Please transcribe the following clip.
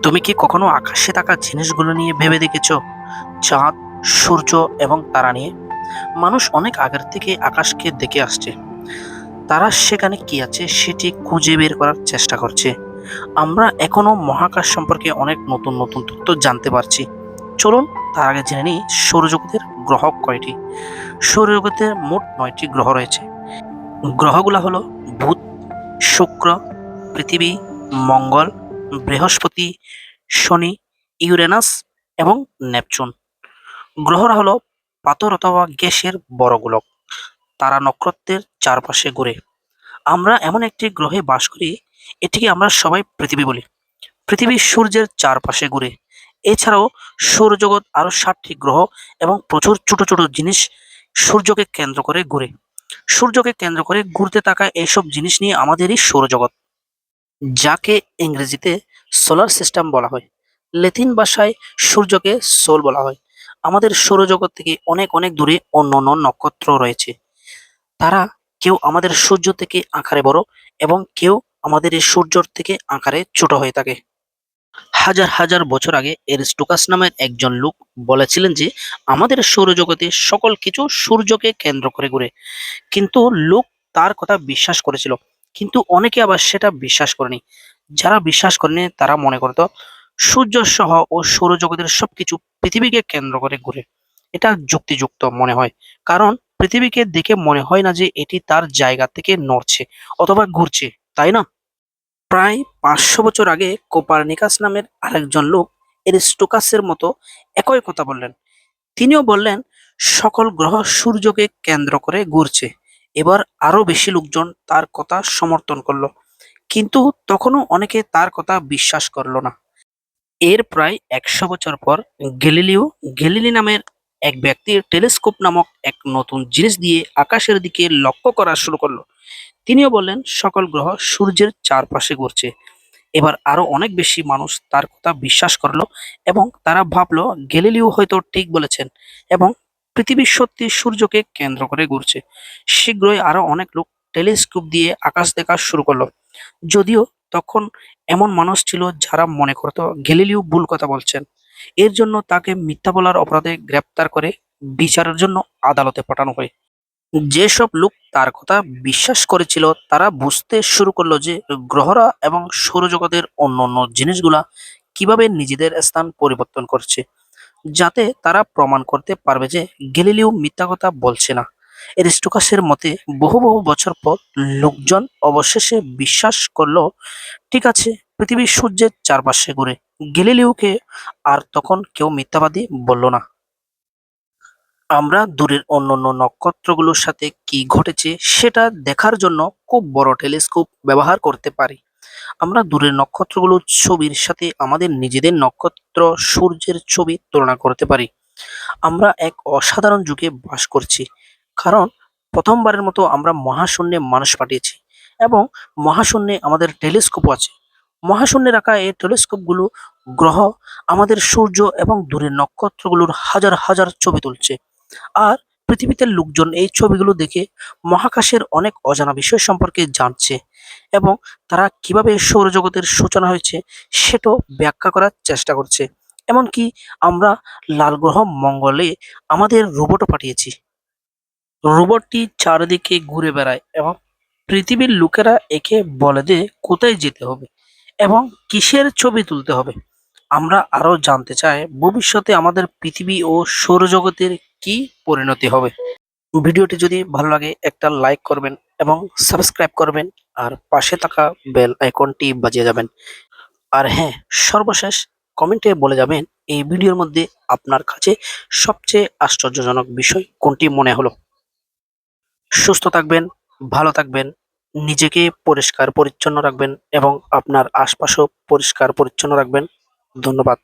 তুমি কি কখনো আকাশে থাকা জিনিসগুলো নিয়ে ভেবে দেখেছো? চাঁদ, সূর্য এবং তারা নিয়ে মানুষ অনেক আগের থেকে আকাশকে দেখে আসছে। তারা সেখানে কি আছে সেটি খুঁজে বের করার চেষ্টা করছে। আমরা এখনো মহাকাশ সম্পর্কে অনেক নতুন নতুন তথ্য জানতে পারছি। চলুন তার আগে জেনে নিই সৌরজগতের গ্রহ কয়টি। সৌরজগতের মোট 9টি গ্রহ রয়েছে। গ্রহগুলো হলো বুধ, শুক্র, পৃথিবী, মঙ্গল, বৃহস্পতি, শনি, ইউরেনাস এবং নেপচুন। গ্রহরা হলো পাথর অথবা গ্যাসের বড় গোলক। তারা নক্ষত্রের চারপাশে ঘুরে। আমরা এমন একটি গ্রহে বাস করি, এটিকে আমরা সবাই পৃথিবী বলি। পৃথিবী সূর্যের চারপাশে ঘুরে। এছাড়াও সৌরজগৎ আরো 7টি গ্রহ এবং প্রচুর ছোট ছোট জিনিস সূর্যকে কেন্দ্র করে ঘুরে। সূর্যকে কেন্দ্র করে ঘুরতে থাকা এইসব জিনিস নিয়ে আমাদেরই সৌরজগৎ, যাকে ইংরেজিতে সোলার সিস্টেম বলা হয়। ল্যাটিন ভাষায় সূর্যকে সোল বলা হয়। আমাদের সৌরজগৎ থেকে অনেক অনেক দূরে অন্য অন্য নক্ষত্র রয়েছে। তারা কেউ আমাদের সূর্য থেকে আকারে বড় এবং কেউ আমাদের এই সূর্যর থেকে আকারে ছোট হয়ে থাকে। হাজার হাজার বছর আগে এরিস্টোকাস নামের একজন লোক বলেছিলেন যে আমাদের সৌরজগতে সকল কিছু সূর্যকে কেন্দ্র করে ঘুরে। কিন্তু লোক তার কথা বিশ্বাস করেছিল, কিন্তু অনেকে আবার সেটা বিশ্বাস করেনি। যারা বিশ্বাস করেনি তারা মনে করতো সূর্য সহ ও সৌরজগতের সবকিছু পৃথিবীকে কেন্দ্র করে ঘুরে। এটা যুক্তিযুক্ত মনে হয়, কারণ পৃথিবীকে দেখে মনে হয় না যে এটি তার জায়গা থেকে নড়ছে অথবা ঘুরছে, তাই না? প্রায় 500 বছর আগে কোপারনিকাস নামের আরেকজন লোক এরিস্টোকাসের মতো একই কথা বললেন। তিনিও বললেন সকল গ্রহ সূর্যকে কেন্দ্র করে ঘুরছে। এবার আরো বেশি লোকজন তার কথা সমর্থন করলো, কিন্তু তখনও অনেকে তার কথা বিশ্বাস করলো না। এর প্রায় 100 বছর পর গ্যালিলিও গ্যালিলি নামের এক ব্যক্তির টেলিস্কোপ নামক এক নতুন জিনিস দিয়ে আকাশের দিকে লক্ষ্য করা শুরু করলো। তিনিও বললেন সকল গ্রহ সূর্যের চারপাশে ঘুরছে। এবার আরো অনেক বেশি মানুষ তার কথা বিশ্বাস করলো এবং তারা ভাবলো গ্যালিলিও হয়তো ঠিক বলেছেন এবং পৃথিবী সত্যি সূর্যকে কেন্দ্র করে ঘুরছে। শীঘ্রই আরো অনেক লোক টেলিস্কোপ দিয়ে আকাশ দেখা শুরু করলো। যদিও তখন এমন মানুষ ছিল যারা মনে করতো গ্যালিলিও ভুল কথা বলছেন। এর জন্য তাকে মিথ্যা বলার অপরাধে গ্রেপ্তার করে বিচারের জন্য আদালতে পাঠানো হয়। যেসব লোক তার কথা বিশ্বাস করেছিল তারা বুঝতে শুরু করলো যে গ্রহরা এবং সৌরজগতের অন্য অন্য জিনিসগুলা কিভাবে নিজেদের স্থান পরিবর্তন করছে, যাতে তারা প্রমাণ করতে পারবে যে গ্যালিলিও মিথ্যা কথা বলছে না। এরিস্টোকাসের মতে বহু বহু বছর পর লোকজন অবশেষে বিশ্বাস করলো ঠিক আছে, পৃথিবী সূর্যের চারপাশে ঘুরে। গ্যালিলিওকে আর তখন কেউ মিথ্যাবাদী বলল না। আমরা দূরের অন্যান্য নক্ষত্রগুলোর সাথে কি ঘটেছে সেটা দেখার জন্য খুব বড় টেলিস্কোপ ব্যবহার করতে পারি। আমরা দূরের নক্ষত্রগুলোর ছবির সাথে আমাদের নিজেদের নক্ষত্র সূর্যের ছবি তুলনা করতে পারি। আমরা এক অসাধারণ যুগে বাস করছি, কারণ প্রথমবারের মতো আমরা মহাশূন্যে মানুষ পাঠিয়েছি এবং মহাশূন্যে আমাদের টেলিস্কোপ আছে। মহাশূন্যে রাখা এই টেলিস্কোপগুলো গ্রহ, আমাদের সূর্য এবং দূরের নক্ষত্রগুলোর হাজার হাজার ছবি তুলছে। আর পৃথিবীতে লোকজন এই ছবিগুলো দেখে মহাকাশের অনেক অজানা বিষয় সম্পর্কে জানছে এবং তারা কিভাবে সৌরজগতের সূচনা হয়েছে সেটাও ব্যাখ্যা করার চেষ্টা করছে। এমনকি আমরা লাল গ্রহ মঙ্গলে আমাদের রোবটও পাঠিয়েছি। রোবটটি চারিদিকে ঘুরে বেড়ায় এবং পৃথিবীর লোকেরা একে বলে দেয় কোথায় যেতে হবে এবং কিসের ছবি তুলতে হবে। আমরা আরো জানতে চাই ভবিষ্যতে আমাদের পৃথিবী ও সৌরজগতের কি পরিণতি হবে। ভিডিওটি যদি ভালো লাগে একটা লাইক করবেন এবং সাবস্ক্রাইব করবেন, আর পাশে থাকা বেল আইকনটি বাজিয়ে যাবেন। আর হ্যাঁ, সর্বশেষ কমেন্টে বলে যাবেন এই ভিডিওর মধ্যে আপনার কাছে সবচেয়ে আশ্চর্যজনক বিষয় কোনটি মনে হলো। সুস্থ থাকবেন, ভালো থাকবেন, নিজেকে পরিষ্কার পরিচ্ছন্ন রাখবেন এবং আপনার আশপাশও পরিষ্কার পরিচ্ছন্ন রাখবেন। ধন্যবাদ।